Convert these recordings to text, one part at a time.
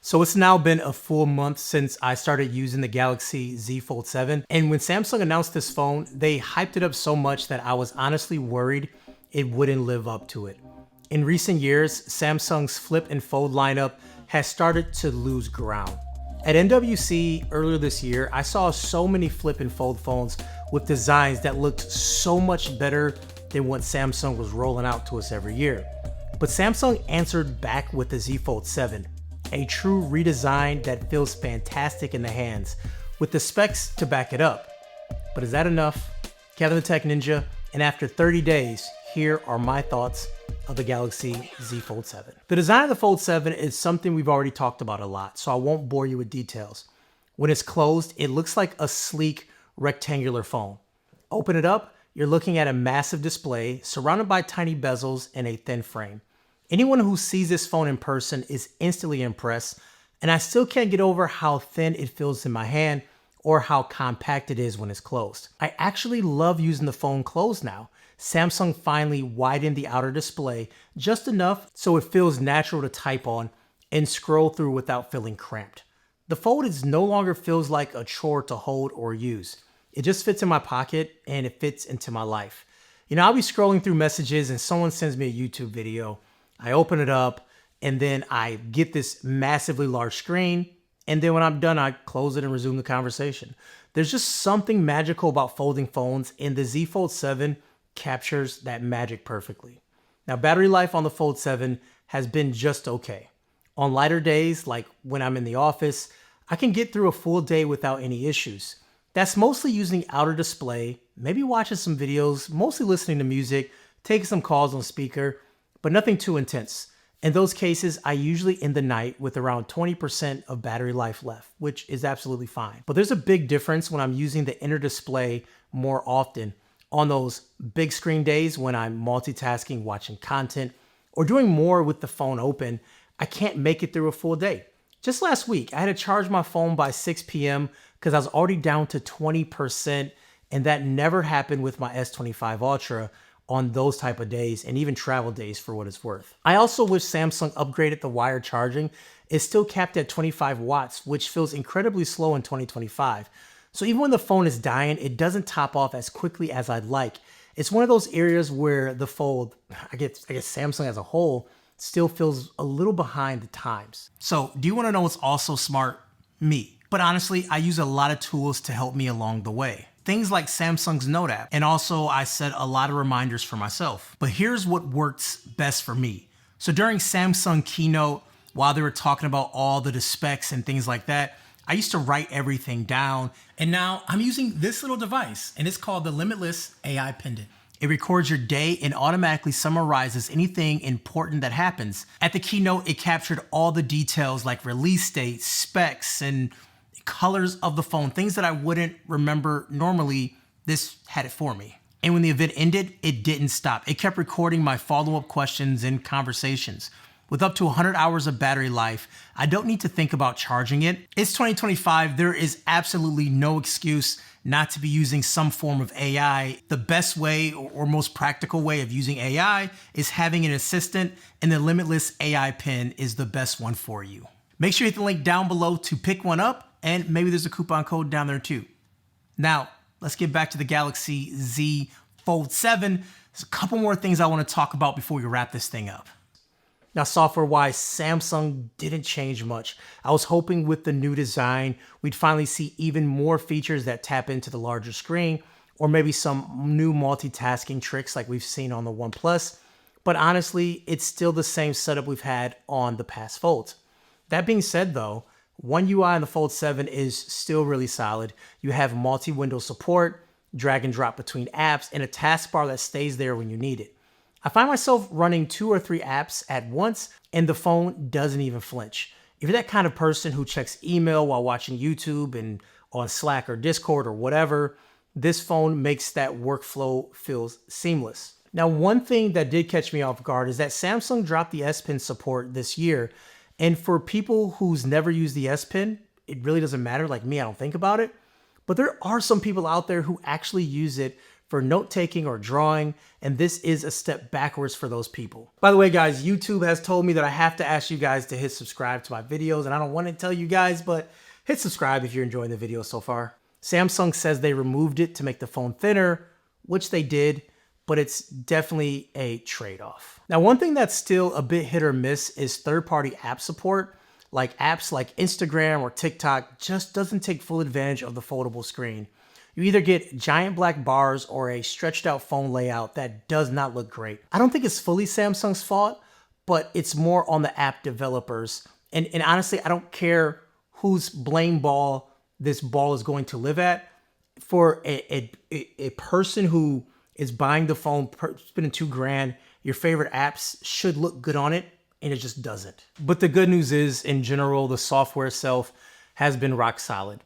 So it's now been a full month since I started using the Galaxy Z Fold 7. And when Samsung announced this phone, they hyped it up so much that I was honestly worried it wouldn't live up to it. In recent years, Samsung's flip and fold lineup has started to lose ground. At NWC earlier this year, I saw so many flip and fold phones with designs that looked so much better than what Samsung was rolling out to us every year. But Samsung answered back with the Z Fold 7. A true redesign that feels fantastic in the hands, with the specs to back it up. But is that enough? Kevin the Tech Ninja, and after 30 days, here are my thoughts of the Galaxy Z Fold 7. The design of the Fold 7 is something we've already talked about a lot, so I won't bore you with details. When it's closed, it looks like a sleek, rectangular phone. Open it up, you're looking at a massive display surrounded by tiny bezels and a thin frame. Anyone who sees this phone in person is instantly impressed, and I still can't get over how thin it feels in my hand or how compact it is when it's closed. I actually love using the phone closed now. Samsung finally widened the outer display just enough so it feels natural to type on and scroll through without feeling cramped. The Fold no longer feels like a chore to hold or use. It just fits in my pocket and it fits into my life. You know, I'll be scrolling through messages and someone sends me a YouTube video. I open it up, and then I get this massively large screen, and then when I'm done, I close it and resume the conversation. There's just something magical about folding phones, and the Z Fold 7 captures that magic perfectly. Now, battery life on the Fold 7 has been just okay. On lighter days, like when I'm in the office, I can get through a full day without any issues. That's mostly using the outer display, maybe watching some videos, mostly listening to music, taking some calls on speaker, but nothing too intense. In those cases, I usually end the night with around 20% of battery life left, which is absolutely fine. But there's a big difference when I'm using the inner display more often. On those big screen days when I'm multitasking, watching content, or doing more with the phone open, I can't make it through a full day. Just last week, I had to charge my phone by 6 p.m. because I was already down to 20%, and that never happened with my S25 Ultra on those type of days, and even travel days for what it's worth. I also wish Samsung upgraded the wired charging. It's still capped at 25 watts, which feels incredibly slow in 2025. So even when the phone is dying, it doesn't top off as quickly as I'd like. It's one of those areas where the Fold, I guess Samsung as a whole, still feels a little behind the times. So do you want to know what's also smart? Me. But honestly, I use a lot of tools to help me along the way. Things like Samsung's Note app, and also I set a lot of reminders for myself. But here's what works best for me. So during Samsung keynote, while they were talking about all the specs and things like that, I used to write everything down, and now I'm using this little device, and it's called the Limitless AI pendant. It records your day and automatically summarizes anything important that happens. At the keynote, it captured all the details like release dates, specs, and colors of the phone, things that I wouldn't remember normally. This had it for me. And when the event ended, it didn't stop. It kept recording my follow-up questions and conversations. With up to 100 hours of battery life, I don't need to think about charging it. It's 2025. There is absolutely no excuse not to be using some form of AI. The best way or most practical way of using AI is having an assistant, and the Limitless AI pen is the best one for you. Make sure you hit the link down below to pick one up, and maybe there's a coupon code down there too. Now, let's get back to the Galaxy Z Fold 7. There's a couple more things I want to talk about before we wrap this thing up. Now, software-wise, Samsung didn't change much. I was hoping with the new design, we'd finally see even more features that tap into the larger screen, or maybe some new multitasking tricks like we've seen on the OnePlus. But honestly, it's still the same setup we've had on the past Folds. That being said though, One UI on the Fold 7 is still really solid. You have multi-window support, drag and drop between apps, and a taskbar that stays there when you need it. I find myself running 2 or 3 apps at once, and the phone doesn't even flinch. If you're that kind of person who checks email while watching YouTube and on Slack or Discord or whatever, this phone makes that workflow feel seamless. Now, one thing that did catch me off guard is that Samsung dropped the S Pen support this year. And for people who's never used the S Pen, it really doesn't matter. Like me, I don't think about it. But there are some people out there who actually use it for note-taking or drawing, and this is a step backwards for those people. By the way, guys, YouTube has told me that I have to ask you guys to hit subscribe to my videos, and I don't want to tell you guys, but hit subscribe if you're enjoying the video so far. Samsung says they removed it to make the phone thinner, which they did, but it's definitely a trade-off. Now, one thing that's still a bit hit or miss is third-party app support. Like apps like Instagram or TikTok just doesn't take full advantage of the foldable screen. You either get giant black bars or a stretched out phone layout that does not look great. I don't think it's fully Samsung's fault, but it's more on the app developers. And honestly, I don't care whose blame ball this ball is going to live at. For a person who is buying the phone, spending $2,000, your favorite apps should look good on it, and it just doesn't. But the good news is, in general, the software itself has been rock solid.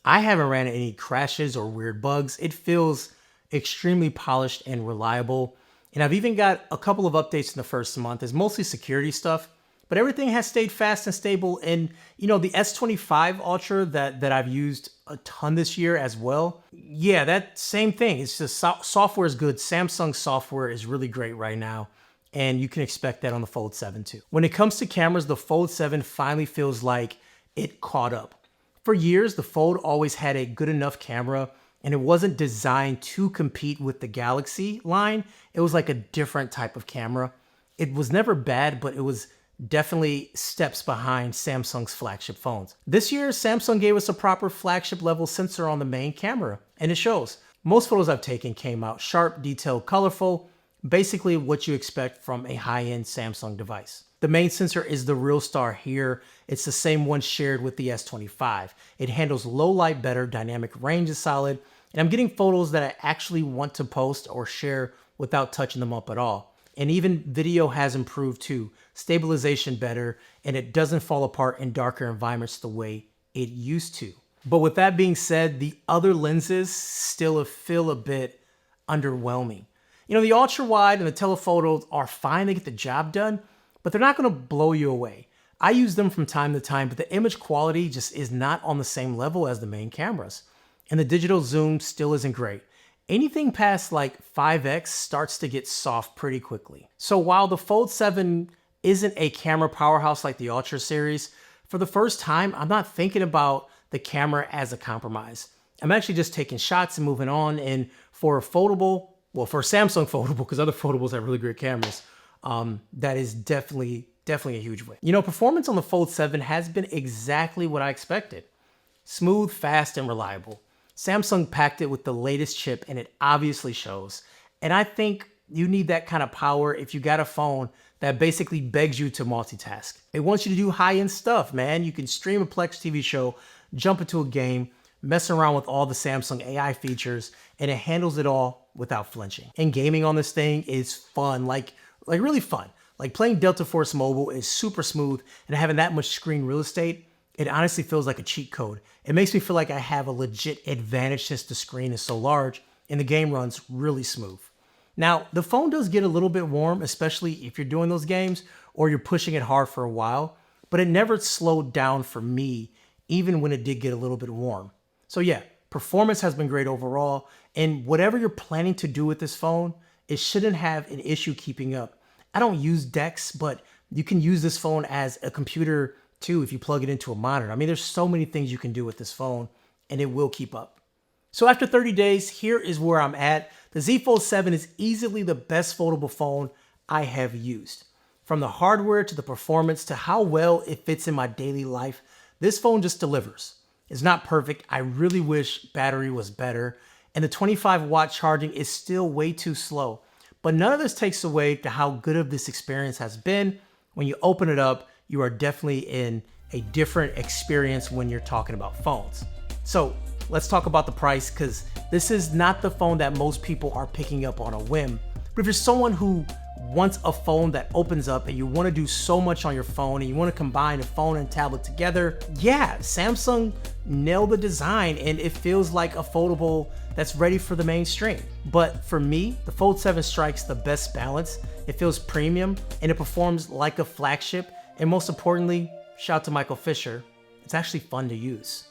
I haven't ran into any crashes or weird bugs. It feels extremely polished and reliable. And I've even got a couple of updates in the first month. It's mostly security stuff, but everything has stayed fast and stable. And you know, the S25 Ultra that I've used a ton this year as well. Yeah, that same thing. It's just software is good. Samsung software is really great right now, and you can expect that on the Fold 7 too. When it comes to cameras, the Fold 7 finally feels like it caught up. For years, the Fold always had a good enough camera, and it wasn't designed to compete with the Galaxy line. It was like a different type of camera. It was never bad, but it was definitely steps behind Samsung's flagship phones. This year, Samsung gave us a proper flagship level sensor on the main camera, and it shows. Most photos I've taken came out sharp, detailed, colorful, basically what you expect from a high-end Samsung device. The main sensor is the real star here. It's the same one shared with the S25. It handles low light better, dynamic range is solid, and I'm getting photos that I actually want to post or share without touching them up at all. And even video has improved too. Stabilization better, and it doesn't fall apart in darker environments the way it used to. But with that being said, the other lenses still feel a bit underwhelming. You know, the ultra wide and the telephoto are fine, they get the job done, but they're not gonna blow you away. I use them from time to time, but the image quality just is not on the same level as the main cameras. And the digital zoom still isn't great. Anything past like 5x starts to get soft pretty quickly. So while the Fold 7 isn't a camera powerhouse like the Ultra series, for the first time, I'm not thinking about the camera as a compromise. I'm actually just taking shots and moving on. And for a foldable, well, for Samsung foldable, because other foldables have really great cameras, that is definitely a huge win. You know, performance on the Fold 7 has been exactly what I expected. Smooth, fast, and reliable. Samsung packed it with the latest chip, and it obviously shows. And I think you need that kind of power if you got a phone that basically begs you to multitask. It wants you to do high-end stuff, man. You can stream a Plex TV show, jump into a game, mess around with all the Samsung AI features, and it handles it all without flinching. And gaming on this thing is fun, like really fun. Like playing Delta Force Mobile is super smooth, and having that much screen real estate, it honestly feels like a cheat code. It makes me feel like I have a legit advantage since the screen is so large and the game runs really smooth. Now, the phone does get a little bit warm, especially if you're doing those games or you're pushing it hard for a while, but it never slowed down for me, even when it did get a little bit warm. So yeah, performance has been great overall, and whatever you're planning to do with this phone, it shouldn't have an issue keeping up. I don't use DeX, but you can use this phone as a computer too if you plug it into a monitor. I mean, there's so many things you can do with this phone, and it will keep up. So after 30 days, here is where I'm at. The Z Fold 7 is easily the best foldable phone I have used. From the hardware to the performance to how well it fits in my daily life, this phone just delivers. It's not perfect. I really wish battery was better, and the 25-watt charging is still way too slow. But none of this takes away to how good of this experience has been. When you open it up, you are definitely in a different experience when you're talking about phones. So let's talk about the price, because this is not the phone that most people are picking up on a whim. But if you're someone who wants a phone that opens up and you want to do so much on your phone and you want to combine a phone and tablet together, yeah, Samsung nailed the design and it feels like a foldable that's ready for the mainstream. But for me, the Fold 7 strikes the best balance. It feels premium and it performs like a flagship. And most importantly, shout out to Michael Fisher, it's actually fun to use.